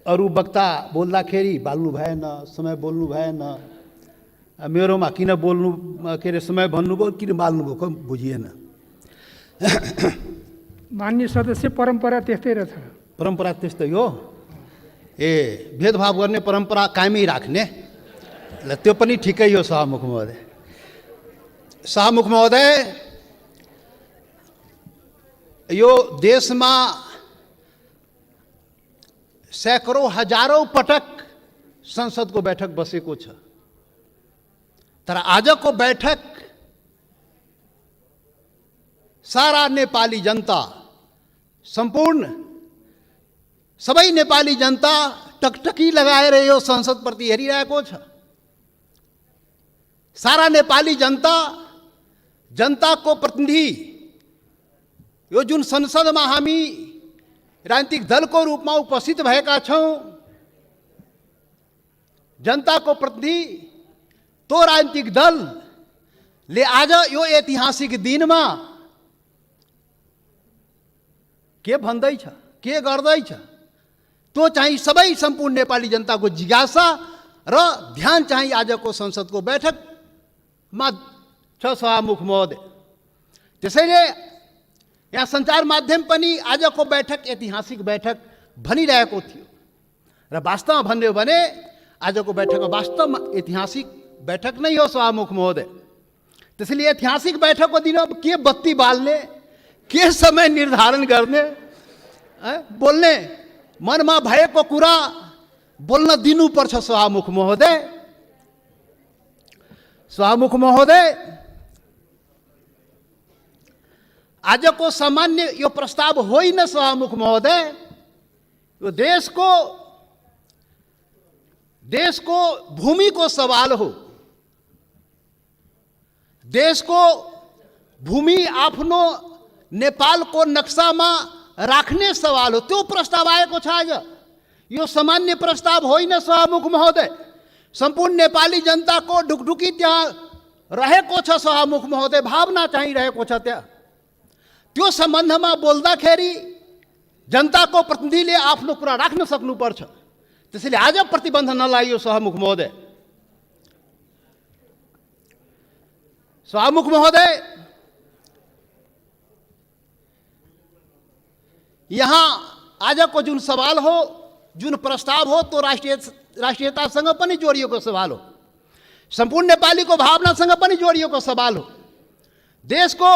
अरू वक्ता बोल्दाखेरि बाल्नु भएन, समय बोल्नु भएन। मेरोमा किन बोल्नु के अरे समय भन्नुभयो, किन बाल्नुभयो बुझिएन। मान्य सदस्य, परम्परा त्यस्तै रहेछ। परम्परा त्यस्तै हो। भेदभाव गर्ने परम्परा कायमै राख्ने, त्यो पनि ठिकै हो। सभामुख महोदय, सभामुख महोदय, यो देशमा सैकड़ों हजारौं पटक संसदको बैठक बसेको छ, तर आजको बैठक सारा नेपाली जनता, संपूर्ण सबै नेपाली जनता टकटकी लगाएर यो संसदप्रति हेरिरहेको छ। सारा नेपाली जनता, जनताको प्रतिनिधि, यो जुन संसदमा हामी राजनीतिक दलको रूपमा उपस्थित भएका छौं, जनताको प्रतिनिधि तो राजनीतिक दलले आज यो ऐतिहासिक दिनमा के भन्दैछ, के गर्दैछ, त्यो चाहिँ सबै सम्पूर्ण नेपाली जनताको जिज्ञासा र ध्यान चाहिँ आजको संसदको बैठकमा छ। सभामुख महोदय, त्यसैले यहाँ सञ्चार माध्यम पनि आजको बैठक ऐतिहासिक बैठक भनिरहेको थियो र वास्तवमा भन्यो भने आजको बैठक वास्तवमा ऐतिहासिक बैठक नै हो। सभामुख महोदय, त्यसैले ऐतिहासिक बैठकको दिन अब के बत्ती बाल्ने, के समय निर्धारण गर्ने, बोल्ने मनमा भएको कुरा बोल्न दिनुपर्छ। सभामुख महोदय, सभामुख महोदय, आजको सामान्य यो प्रस्ताव होइन। सभामुख महोदय, यो देशको भूमिको सवाल हो। देशको भूमि आफ्नो नेपालको नक्सामा राख्ने सवाल हो, त्यो प्रस्ताव आएको छ आज। यो सामान्य प्रस्ताव होइन। सभामुख महोदय, सम्पूर्ण नेपाली जनताको ढुकढुकी त्यहाँ रहेको छ। सभामुख महोदय, भावना चाहिँ रहेको छ त्यहाँ। त्यो सम्बन्धमा बोल्दाखेरि जनताको प्रतिनिधिले आफ्नो कुरा राख्न सक्नुपर्छ। त्यसैले आज प्रतिबन्ध नलागियो। सभामुख महोदय, सभामुख महोदय, यहाँ आजको जुन सवाल हो, जुन प्रस्ताव हो, त्यो राष्ट्रियतासँग पनि जोडिएको सवाल हो, सम्पूर्ण नेपालीको भावनासँग पनि जोडिएको सवाल हो, देशको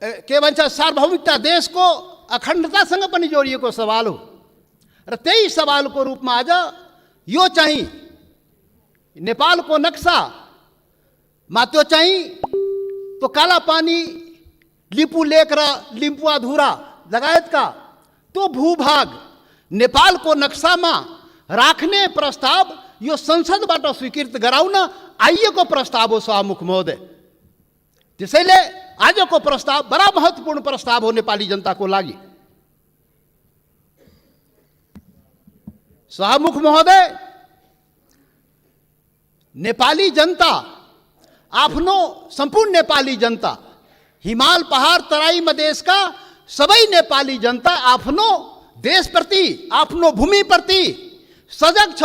के भन्छ सार्वभौमिकता, देशको अखण्डतासँग पनि जोडिएको सवाल हो। र त्यही सवालको रूपमा आज यो चाहिँ नेपालको नक्सामा त्यो चाहिँ त्यो कालापानी, लिपु लेक र लिम्पुवाधुरा लगायतका त्यो भूभाग नेपालको नक्सामा राख्ने प्रस्ताव यो संसदबाट स्वीकृत गराउन आइएको प्रस्ताव हो। सभामुख महोदय, त्यसैले आजको प्रस्ताव बडा महत्त्वपूर्ण प्रस्ताव हो नेपाली जनताको लागि। सभामुख महोदय, नेपाली जनता, आफ्नो सम्पूर्ण नेपाली जनता, हिमाल पहाड तराई मधेसका सबै नेपाली जनता आफ्नो देशप्रति, आफ्नो भूमिप्रति सजग छ,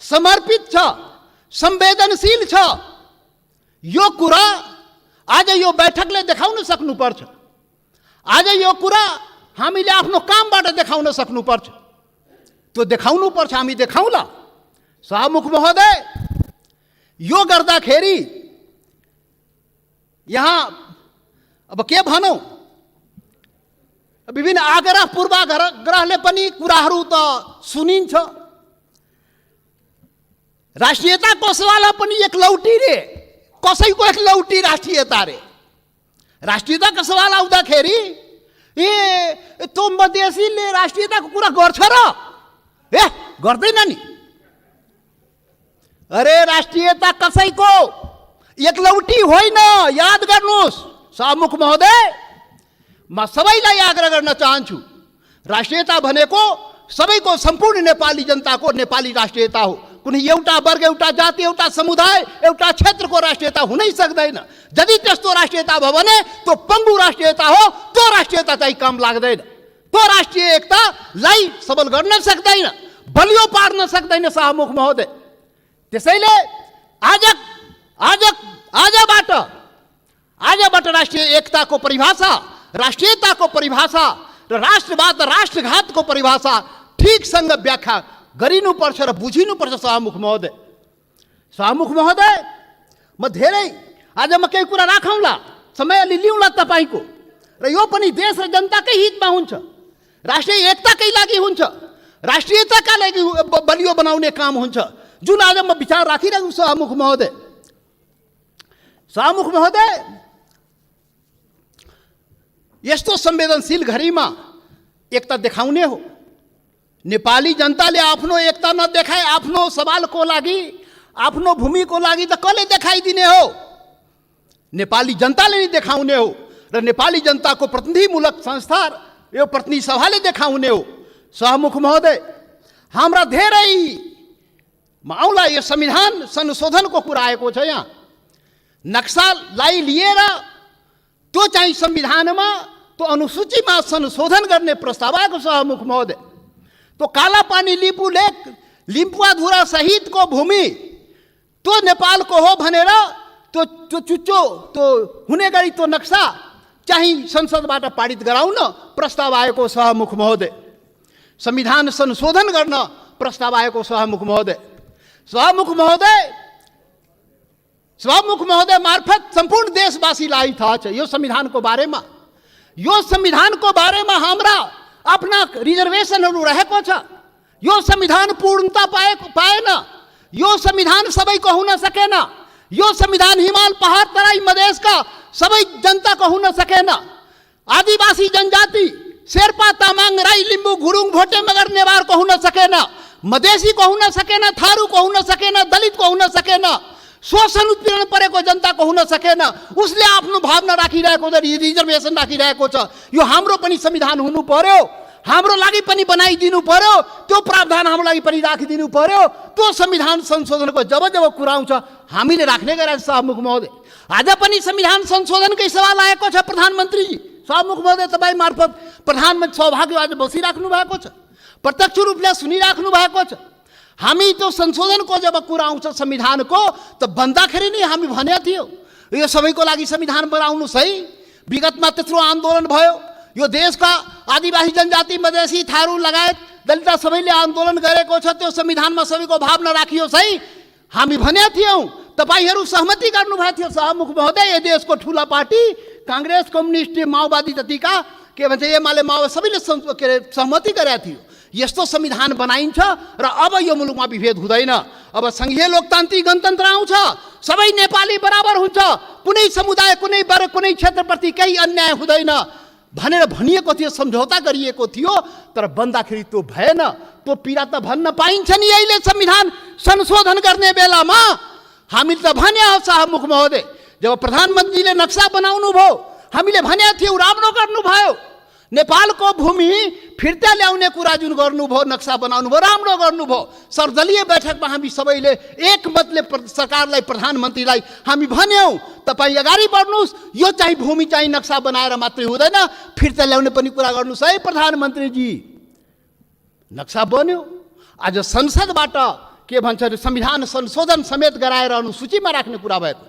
समर्पित छ, संवेदनशील छ। यो कुरा आज यो बैठकले देखाउन सक्नुपर्छ। आज यो कुरा हामीले आफ्नो कामबाट देखाउन सक्नुपर्छ। त्यो देखाउनुपर्छ, हामी देखाउला। सभामुख महोदय, यो गर्दाखेरि यहाँ अब के भनौँ, विभिन्न आग्रह पूर्वाग्रहले पनि कुराहरू त सुनिन्छ। राष्ट्रियताको सवाल पनि एकलौटी रे, कसैको एकलौटी राष्ट्रियता रे। राष्ट्रियताको सवाल आउँदाखेरि त्यो मधेसीले राष्ट्रियताको कुरा गर्छ र गर्दैन नि। अरे राष्ट्रियता कसैको एकलौटी होइन, याद गर्नुहोस्। सभामुख महोदय, म सबैलाई आग्रह गर्न चाहन्छु, राष्ट्रियता भनेको सबैको, सम्पूर्ण नेपाली जनताको नेपाली राष्ट्रियता हो। कुनै एउटा वर्ग, एउटा जाति, एउटा समुदाय, एउटा क्षेत्रको राष्ट्रियता हुनै सक्दैन। यदि त्यस्तो राष्ट्रियता भयो भने त्यो पङ्गु राष्ट्रियता हो, त्यो राष्ट्रियता चाहिँ काम लाग्दैन। तो राष्ट्रिय एकतालाई सबल गर्न सक्दैन, बलियो पार्न सक्दैन शाहमुख महोदय। त्यसैले आजबाट राष्ट्रिय एकताको परिभाषा, राष्ट्रियताको परिभाषा र राष्ट्रवाद राष्ट्रघातको परिभाषा ठिकसँग व्याख्या गरिनुपर्छ र बुझिनुपर्छ शाहमुख महोदय। शाहमुख महोदय, म धेरै आज म केही कुरा राखौँला, समय अलि लिउँला तपाईँको, र यो पनि देश र जनताकै हितमा हुन्छ, राष्ट्रिय एकताकै लागि हुन्छ, राष्ट्रियताका लागि बलियो बनाउने काम हुन्छ, जुन आज म विचार राखिरहेको शाहमुख महोदय। शाहमुख महोदय, यस्तो संवेदनशील घडीमा एकता देखाउने हो। नेपाली जनताले आफ्नो एकता नदेखाए आफ्नो सवालको लागि, आफ्नो भूमिको लागि त कसले देखाइदिने हो? नेपाली जनताले नै देखाउने हो र नेपाली जनताको प्रतिनिधिमूलक संस्था यो प्रतिनिधि सभाले देखाउने हो। शाहमुख महोदय, हाम्रा धेरै आउला यो संविधान संशोधनको कुरा आएको छ। यहाँ नक्सालाई लिएर त्यो चाहिँ संविधानमा त्यो अनुसूचीमा संशोधन गर्ने प्रस्ताव आएको शाहमुख महोदय। त्यो कालापानी लिपु लेक लिम्पुवाधुरा सहितको भूमि त्यो नेपालको हो भनेर त्यो चुच्चो त्यो हुने गरी त्यो नक्सा चाहिँ संसदबाट पारित गराउन प्रस्ताव आएको शाहमुख महोदय। संविधान संशोधन गर्न प्रस्ताव आएको शाहमुख महोदय। शाहमुख महोदय मार्फत सम्पूर्ण देशवासीलाई थाहा छ यो संविधानको बारेमा। यो संविधानको बारेमा हाम्रा आफ्ना रिजर्भेसनहरू रहेको छ। यो संविधान पूर्णता पाएन। यो संविधान सबैको हुन सकेन। यो संविधान हिमाल पहाड तराई मधेसका सबै जनताको हुन सकेन। आदिवासी जनजाति शेर्पा तामाङ राई लिम्बू गुरुङ भोटे मगर नेवारको हुन सकेन। मधेसीको हुन सकेन, थारूको हुन सकेन, दलितको हुन सकेन, शोषण उत्पीडन परेको जनताको हुन सकेन। उसले आफ्नो भावना राखिरहेको छ, रिजर्भेसन राखिरहेको छ। यो हाम्रो पनि संविधान हुनु पर्यो, हाम्रो लागि पनि बनाइदिनु पर्यो, त्यो प्रावधान हाम्रो लागि पनि राखिदिनु पर्यो। त्यो संविधान संशोधनको जब कुरा आउँछ हामीले राख्ने गरेका शाहमुख महोदय। आज पनि संविधान संशोधनकै सवाल आएको छ प्रधानमन्त्रीजी। शाहमुख महोदय, तपाईँ मार्फत प्रधानमन्त्री सौभाग्य आज बसिराख्नु भएको छ, प्रत्यक्ष रूपले सुनिराख्नु भएको छ। हामी त्यो संशोधनको जब कुरा आउँछ संविधानको त भन्दाखेरि नै हामी भनेको थियो यो सबैको लागि संविधान बनाउनुहोस् है। विगतमा त्यत्रो आन्दोलन भयो, यो देशका आदिवासी जनजाति मधेसी थारू लगायत दलित सबैले आन्दोलन गरेको छ। त्यो संविधानमा सबैको भावना राखियोस् है हामी भनेका थियौँ। तपाईँहरू सहमति गर्नुभएको थियो शाहमुख महोदय। यो देशको ठुला पार्टी काङ्ग्रेस, कम्युनिस्ट, माओवादी जतिका के भन्छ एमाले माओवादी सबैले सहमति गरेका थियो। यस्तो संविधान बनाइन्छ र अब यो मुलुकमा विभेद हुँदैन। अब संघीय लोकतान्त्रिक गणतन्त्र आउँछ, सबै नेपाली बराबर हुन्छ, कुनै समुदाय कुनै वर्ग कुनै क्षेत्रप्रति केही अन्याय हुँदैन भनेर भनिएको थियो, सम्झौता गरिएको थियो। तर बन्दाखेरि त्यो भएन। त्यो पीडा त भन्न पाइन्छ नि अहिले संविधान संशोधन गर्ने बेलामा। हामीले त भने हो शाहमुख महोदय, जब प्रधानमन्त्रीले नक्सा बनाउनु भयो हामीले भनेको थियौँ राम्रो गर्नुभयो। नेपालको भूमि फिर्ता ल्याउने कुरा जुन गर्नुभयो, नक्सा बनाउनु भयो, राम्रो गर्नुभयो। सर्वदलीय बैठकमा हामी सबैले एकमतले सरकारलाई प्रधानमन्त्रीलाई हामी भन्यौँ तपाईँ अगाडि बढ्नुहोस्, यो चाहिँ भूमि चाहिँ नक्सा बनाएर मात्रै हुँदैन, फिर्ता ल्याउने पनि कुरा गर्नुहोस् है प्रधानमन्त्रीजी। नक्सा बन्यो। आज संसदबाट के भन्छ अरे संविधान संशोधन समेत गराएर अनुसूचीमा राख्ने कुरा भएको।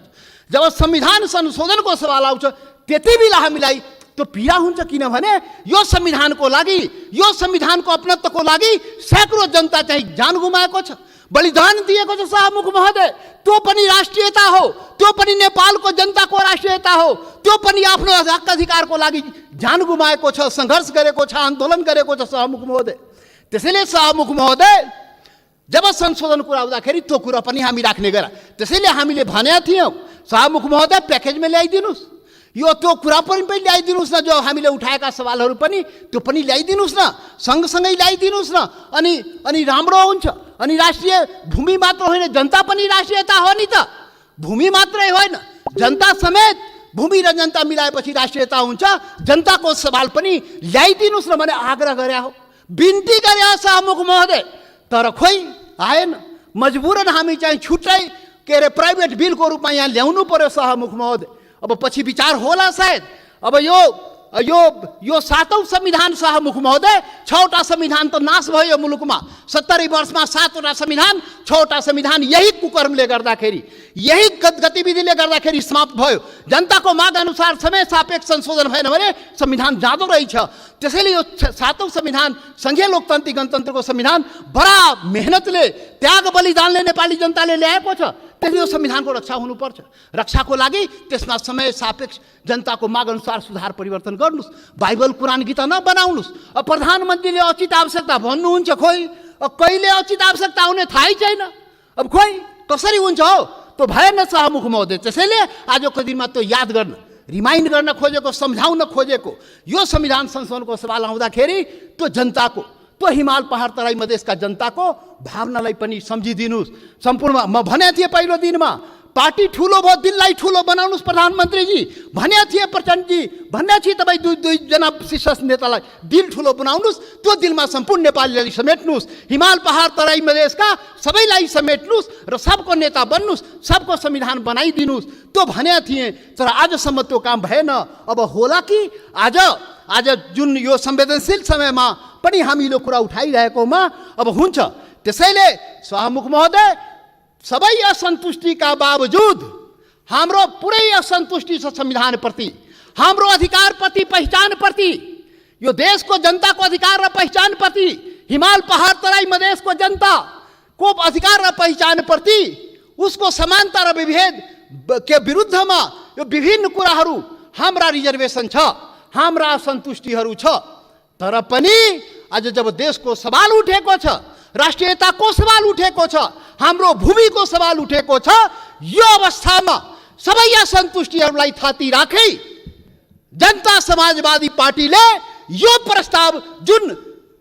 जब संविधान संशोधनको सवाल आउँछ त्यति बेला हामीलाई त्यो पीडा हुन्छ, किनभने यो संविधानको लागि, यो संविधानको अपनत्वको लागि सैकड़ों जनता चाहिँ जान गुमाएको छ, बलिदान दिएको छ शाहमुख महोदय। त्यो पनि राष्ट्रियता हो, त्यो पनि नेपालको जनताको राष्ट्रियता हो, त्यो पनि आफ्नो हक अधिकारको लागि जान गुमाएको छ, सङ्घर्ष गरेको छ, आन्दोलन गरेको छ शाहमुख महोदय। त्यसैले शाहमुख महोदय जब संशोधन कुरा आउँदाखेरि त्यो कुरा पनि हामी राख्ने गरा। त्यसैले हामीले भनेका थियौँ शाहमुख महोदय प्याकेजमा ल्याइदिनुहोस्, यो त्यो कुरा पनि ल्याइदिनुहोस् न, जो हामीले उठाएका सवालहरू पनि त्यो पनि ल्याइदिनुहोस् न, सँगसँगै ल्याइदिनुहोस् न। अनि राम्रो हुन्छ। अनि राष्ट्रिय भूमि मात्र होइन, जनता पनि राष्ट्रियता हो नि त। भूमि मात्रै होइन, जनता समेत भूमि र जनता मिलाएपछि राष्ट्रियता हुन्छ। जनताको सवाल पनि ल्याइदिनुहोस् न भने आग्रह गरे हो, बिन्ती गरे हो शाहमुख महोदय। तर खोइ आएन। मजबुरन हामी चाहिँ छुट्टै के अरे प्राइभेट बिलको रूपमा यहाँ ल्याउनु पर्यो शाहमुख महोदय। अब पछि विचार होला सायद। अब यो यो 7औं संविधान शाहमुख महोदय, 6वटा संविधान त नाश भयो मुलुकमा। 70 वर्षमा 7वटा संविधान, 6वटा संविधान यही कुकर्मले गर्दाखेरि, यही गतिविधिले गर्दाखेरि समाप्त भयो। जनताको माग अनुसार समय सापेक्ष संशोधन भएन भने संविधान जाँदो रहेछ। त्यसैले यो 7औं संविधान, संघीय लोकतान्त्रिक गणतन्त्रको संविधान बडा मेहनतले, त्याग बलिदानले नेपाली जनताले ल्याएको छ। त्यसले यो संविधानको रक्षा हुनुपर्छ। रक्षाको लागि त्यसमा समय सापेक्ष जनताको माग अनुसार सुधार परिवर्तन गर्नुहोस्। बाइबल कुरान गीता नबनाउनुहोस्। अब प्रधानमन्त्रीले उचित आवश्यकता भन्नुहुन्छ, खोइ कहिले उचित आवश्यकता आउने थाहै छैन। अब खोइ कसरी हुन्छ हो, त्यो भएन शाहमुख महोदय। त्यसैले आजको दिनमा त्यो याद गर्न, रिमाइन्ड गर्न खोजेको, सम्झाउन खोजेको यो संविधान संशोधनको सवाल आउँदाखेरि त्यो जनताको, त्यो हिमाल पहाड तराई मधेसका जनताको भावनालाई पनि सम्झिदिनुहोस्। सम्पूर्ण म भने थिएँ पहिलो दिनमा, पार्टी ठुलो भयो, दिललाई ठुलो बनाउनुहोस् प्रधानमन्त्रीजी भने थिए, प्रचण्डजी भन्ने थिए। तपाईँ दुईजना शीर्ष नेतालाई दिल ठुलो बनाउनुहोस्, त्यो दिलमा सम्पूर्ण नेपालीलाई समेट्नुहोस्, हिमाल पहाड तराई मधेसका सबैलाई समेट्नुहोस् र सबको नेता बन्नुहोस्, सबको संविधान बनाइदिनुहोस्, त्यो भने थिएँ। तर आजसम्म त्यो काम भएन। अब होला कि आज जुन यो संवेदनशील समयमा पनि हामीले कुरा उठाइरहेकोमा अब हुन्छ। त्यसैले शाहमुख महोदय, सबै असन्तुष्टिका बावजुद हाम्रो पुरै असन्तुष्टि छ संविधानप्रति, हाम्रो अधिकारप्रति, पहिचानप्रति, यो देशको जनताको अधिकार र पहिचानप्रति, हिमाल पहाड तराई मधेसको जनताको अधिकार र पहिचानप्रति, उसको समानता र विभेद के विरुद्धमा यो विभिन्न कुराहरू, हाम्रा रिजर्भेसन छ, हाम्रा असन्तुष्टिहरू छ। तर पनि आज जब देशको सवाल उठेको छ, राष्ट्रियताको सवाल उठेको छ, हाम्रो भूमिको सवाल उठेको छ, यो अवस्थामा सबै असन्तुष्टिहरूलाई थाती राखी जनता समाजवादी पार्टीले यो प्रस्ताव, जुन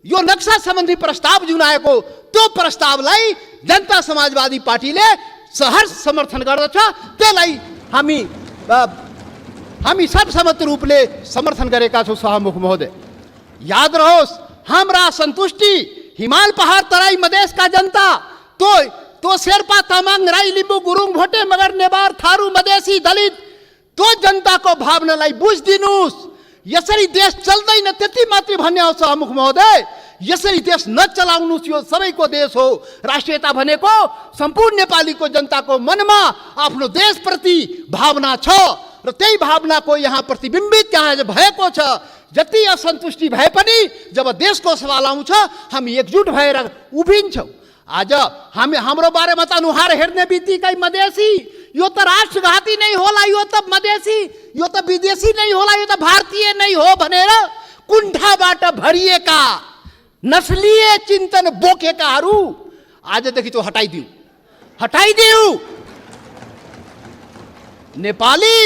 यो नक्सा सम्बन्धी प्रस्ताव जुन आएको, त्यो प्रस्तावलाई जनता समाजवादी पार्टीले सहर्ष समर्थन गर्दछ। त्यसलाई हामी सर्वसम्मत रूपले समर्थन गरेका छौँ। शाहमुख महोदय, याद रहोस्, हाम्रा असन्तुष्टि हिमाल पहाड तराई मधेसका जनता, तो शेर्पा तामाङ राई लिम्बू गुरुङ भोटे मगर नेवार थारू मधेसी दलित, तो जनताको भावनालाई बुझिदिनुहोस्। यसरी देश चल्दैन त्यति मात्रै भन्ने हो शाहमुख महोदय। यसरी देश नचलाउनुहोस्, यो सबैको देश हो। राष्ट्रियता भनेको सम्पूर्ण नेपालीको जनताको मनमा आफ्नो देशप्रति भावना छ र त्यही भावनाको यहाँ प्रतिबिम्बित यहाँ भएको छ। जति असन्तुष्टि भए पनि जब देशको सवाल आउँछ हामी एकजुट भएर उभिन्छौँ। आज हाम्रो बारेमा त अनुहार हेर्ने बित्तिकै मधेसी, यो त राष्ट्रघाती नै होला, यो त मधेसी, यो त विदेशी नै होला, यो त भारतीय नै हो भनेर कुण्ठाबाट भरिएका नस्लीय चिन्तन बोकेकाहरू आजदेखि त्यो हटाइदिऊ। नेपाली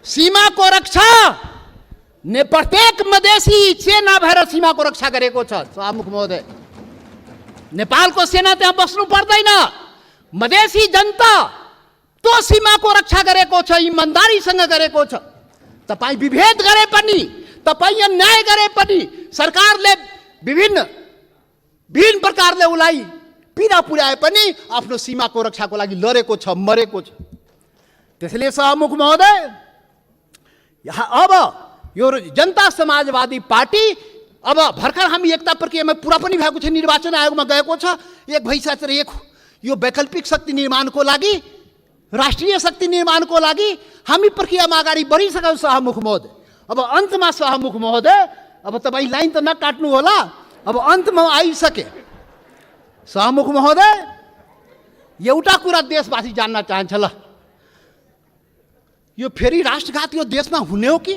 सीमाको रक्षा प्रत्येक मधेसी सेना भएर सीमाको रक्षा गरेको छ। शाहमुख महोदय, नेपालको सेना त्यहाँ बस्नु पर्दैन। मधेसी जनता त्यो सीमाको रक्षा गरेको छ, इमान्दारीसँग गरेको छ। तपाईँ विभेद गरे पनि, तपाईँ अन्याय गरे पनि, सरकारले विभिन्न प्रकारले उसलाई पीडा पुर्याए पनि आफ्नो सीमाको रक्षाको लागि लडेको छ, मरेको छ। त्यसैले शाहमुख महोदय, अब यो जनता समाजवादी पार्टी, अब भर्खर हामी एकता प्रक्रियामा पुरा पनि भएको छ, निर्वाचन आयोगमा गएको छ। एक भइसकेर यो वैकल्पिक शक्ति निर्माणको लागि, राष्ट्रिय शक्ति निर्माणको लागि हामी प्रक्रियामा अगाडि बढिसक्यौँ शाहमुख महोदय। अब अन्तमा शाहमुख महोदय, अब तपाईँ लाइन त नकाट्नु होला, अब अन्तमा आइसके। शाहमुख महोदय, एउटा कुरा देशवासी जान्न चाहन्छ, ल यो फेरि राष्ट्रघाती यो देशमा हुने हो कि?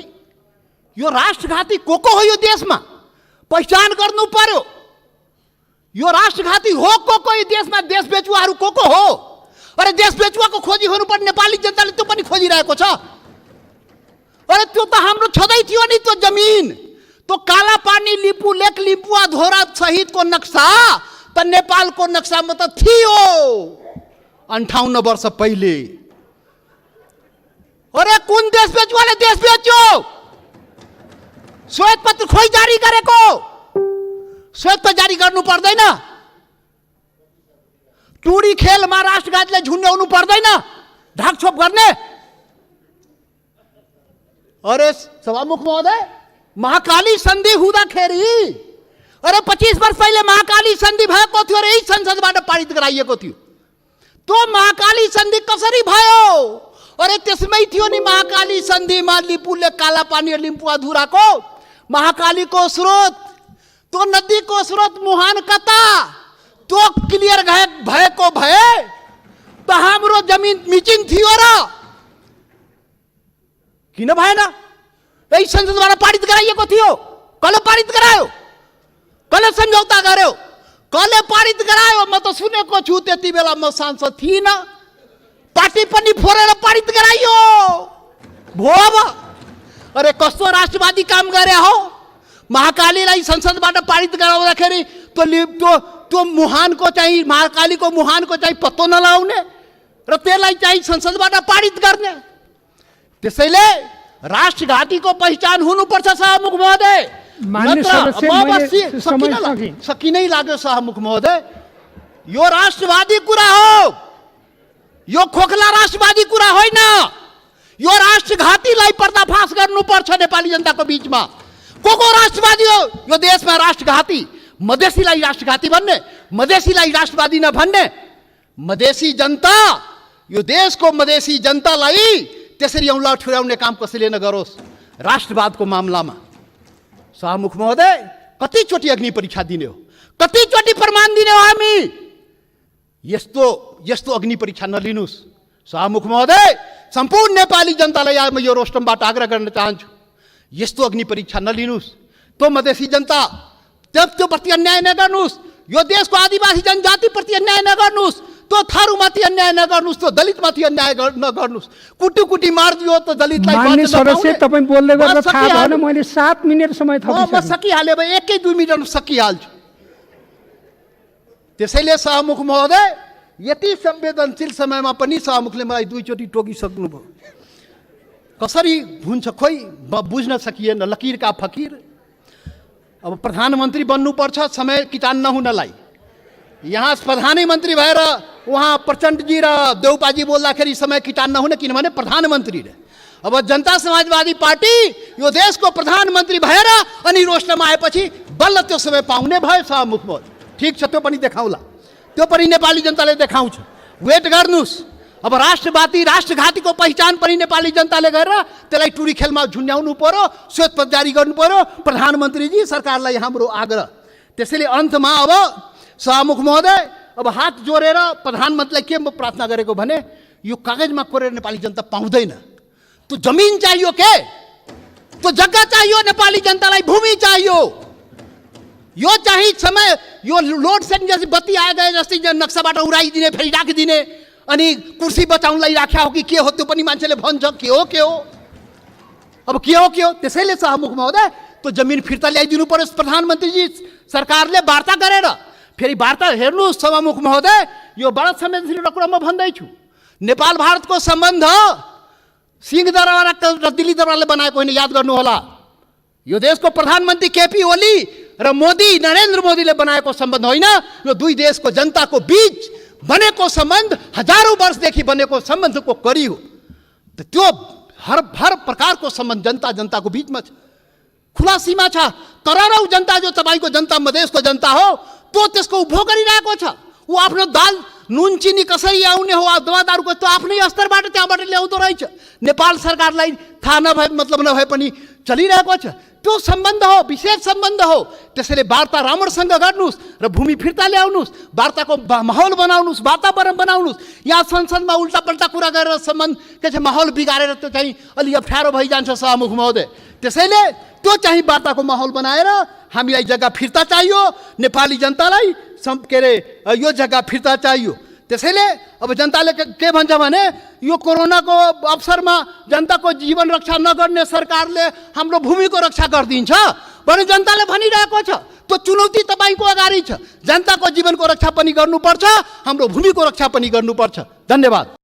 यो राष्ट्रघाती को हो यो देशमा? पहिचान गर्नु पर्यो। यो राष्ट्रघाती हो को यो देशमा? देश बेचुवाहरू को हो? अरे देश बेचुवाको खोजी हुनुपर्ने नेपाली जनताले त्यो पनि खोजिरहेको छ। अरे त्यो त हाम्रो छँदै थियो नि, त्यो जमिन, त्यो काला पानी लिपु लेक लिपुवा धोरा सहितको नक्सा त नेपालको नक्सामा त थियो 58 वर्ष पहिले। अरे कुन देश बेचुवाले देश बेच्यो? श्वेत पत्र खोइ जारी गरेको? श्वेत पत्र जारी गर्नु पर्दैन? टुडी खेलमा राष्ट्रघातले झुन्ड्याउनु पर्दैन ढाकछोप गर्ने? अरे सभामुख महोदय, महाकाली सन्धि हुँदाखेरि, अरे 25 वर्ष पहिले महाकाली सन्धि भएको थियो र यही संसदबाट पारित गराइएको थियो। त्यो महाकाली सन्धि कसरी भयो? अरे त्यसमै थियो नि महाकाली सन्धिमा लिपुले काला पानी लिम्पु अधुराको महाकालीको स्रोत, त्यो नदीको स्रोत मुहान कता, त्यो क्लियर भएको भए त हाम्रो जमिन मिचिङ थियो र किन भएन? यही संसदबाट पारित गराइएको थियो। कसले पारित गरायो? कसले सम्झौता गर्यो? कसले पारित गरायो? म त सुनेको छु, त्यति बेला म सांसद थिइनँ, पार्टी पनि फोरेर पारित गराइयो भो। अब अरे कस्तो राष्ट्रवादी काम गरे हो? महाकालीलाई संसदबाट पारित गराउँदाखेरि त्यो मुहानको चाहिँ, महाकालीको मुहानको चाहिँ पत्तो नलाउने र त्यसलाई चाहिँ संसदबाट पारित गर्ने। त्यसैले राष्ट्रघातीको पहिचान हुनुपर्छ सभामुख महोदय। सकिनै लाग्यो सभामुख महोदय, यो राष्ट्रवादी कुरा हो, यो खोखला राष्ट्रवादी कुरा होइन। यो राष्ट्रघातीलाई पर्दाफास गर्नुपर्छ नेपाली जनताको बीचमा। को राष्ट्रवादी हो यो देशमा? राष्ट्रघाती, मधेसीलाई राष्ट्रघाती भन्ने, मधेसीलाई राष्ट्रवादी नभन्ने। मधेसी जनता, यो देशको मधेसी जनतालाई त्यसरी औँला ठुर्याउने काम कसैले नगरोस् राष्ट्रवादको मामलामा। सभामुख महोदय, कतिचोटि अग्नि परीक्षा दिने हो, कतिचोटि प्रमाण दिने हो हामी? यस्तो अग्नि परीक्षा नलिनुहोस् सभामुख महोदय। सम्पूर्ण नेपाली जनतालाई आज म यो रोस्टमबाट आग्रह गर्न चाहन्छु, यस्तो अग्नि परीक्षा नलिनुहोस्। त्यो मधेसी जनता त्यो प्रति अन्याय नगर्नुहोस्, यो देशको आदिवासी जनजातिप्रति अन्याय नगर्नुहोस्, त्यो थारूमाथि अन्याय नगर्नुहोस्, त्यो दलितमाथि अन्याय नगर्नुहोस्। कुटी मारिदियो त दलितलाई। माननीय सदस्य, तपाईँ बोल्दै गर्दा थाहा भएन, मैले 7 मिनेट समय थपिसकेँ। म सकिहालेँ, 1-2 मिनटमा सकिहाल्छु। त्यसैले सभामुख महोदय, यति संवेदनशील समयमा पनि सभामुखले मलाई 2 चोटि टोकिसक्नुभयो। कसरी हुन्छ खोइ बुझ्न सकिएन, लकीर का फकीर। अब प्रधानमन्त्री बन्नुपर्छ समय किटान नहुनलाई। यहाँ प्रधानमन्त्री भएर उहाँ प्रचण्डजी र देउपाजी बोल्दाखेरि समय किटान नहुने, किनभने प्रधानमन्त्री रे। अब जनता समाजवादी पार्टी यो देशको प्रधानमन्त्री भएर अनि रोस्टमा आएपछि बल्ल त्यो समय पाउने भयो सभामुख महोदय। ठिक छ, त्यो पनि देखाउला, त्यो पनि नेपाली जनताले देखाउँछ। वेट गर्नुहोस्। अब राष्ट्रघातीको पहिचान पनि नेपाली जनताले गरेर त्यसलाई टुरी खेलमा झुन्ड्याउनु पर्यो, श्वेतपत्र जारी गर्नु पर्यो। प्रधानमन्त्रीजी, सरकारलाई हाम्रो आग्रह। त्यसैले अन्तमा अब सभामुख महोदय, अब हात जोडेर प्रधानमन्त्रीलाई के म प्रार्थना गरेको भने, यो कागजमा कोरेर नेपाली जनता पाउँदैन। त्यो जमिन चाहियो के, त्यो जग्गा चाहियो नेपाली जनतालाई, भूमि चाहियो। यो चाहिँ समय, यो लोड सेडिङ जस्तै बत्ती आए गए जस्तै नक्साबाट उडाइदिने, फेरि राखिदिने, अनि कुर्सी बचाउनलाई राख्या हो कि के हो त्यो पनि मान्छेले भन्छ। के हो अब के हो? त्यसैले सभामुख महोदय, त्यो जमिन फिर्ता ल्याइदिनु पर्यो प्रधानमन्त्रीजी। सरकारले वार्ता गरेर, फेरि वार्ता हेर्नुहोस् सभामुख महोदय, यो बडा संवेदनशील कुरा म भन्दैछु। नेपाल भारतको सम्बन्ध सिंहदरबार र दिल्ली दरबारले बनाएको होइन, याद गर्नुहोला। यो देशको प्रधानमन्त्री केपी ओली र मोदी, नरेन्द्र मोदीले बनाएको सम्बन्ध होइन। यो दुई देशको जनताको बीच बनेको सम्बन्ध, हजारौं वर्षदेखि बनेको सम्बन्धको कडी हो। त्यो हर प्रकारको सम्बन्ध जनताको बीचमा छ, खुला सीमा छ। करोडौं जनता जो तपाईको जनता, मधेसको जनता हो, त्यो त्यसको उपभोग गरिरहेको छ। ऊ आफ्नो दाल नुन चिनी कसरी आउने हो, दवादारुको त्यो आफ्नै स्तरबाट त्यहाँबाट ल्याउँदो रहेछ। नेपाल सरकारलाई थाहा नभए, मतलब नभए पनि चलिरहेको छ। त्यो सम्बन्ध हो, विशेष सम्बन्ध हो। त्यसैले वार्ता राम्रोसँग गर्नुहोस् र भूमि फिर्ता ल्याउनुहोस्, वार्ताको माहौल बनाउनुहोस्, वातावरण बनाउनुहोस्। यहाँ संसदमा उल्टा पल्टा कुरा गरेर सम्बन्ध के छ माहौल बिगारेर त्यो चाहिँ अलि अप्ठ्यारो भइजान्छ सभामुख महोदय। त्यसैले त्यो चाहिँ वार्ताको माहौल बनाएर हामीलाई जग्गा फिर्ता चाहियो, नेपाली जनतालाई के अरे यो जग्गा फिर्ता चाहियो। त्यसैले अब जनताले के भन्छ भने, यो कोरोनाको अवसरमा जनताको जीवन रक्षा नगर्ने सरकारले हाम्रो भूमिको रक्षा गरिदिन्छ भने जनताले भनिरहेको छ। त्यो चुनौती तपाईको अगाडि छ। जनताको जीवनको रक्षा पनि गर्नुपर्छ, हाम्रो भूमिको रक्षा पनि गर्नुपर्छ। धन्यवाद।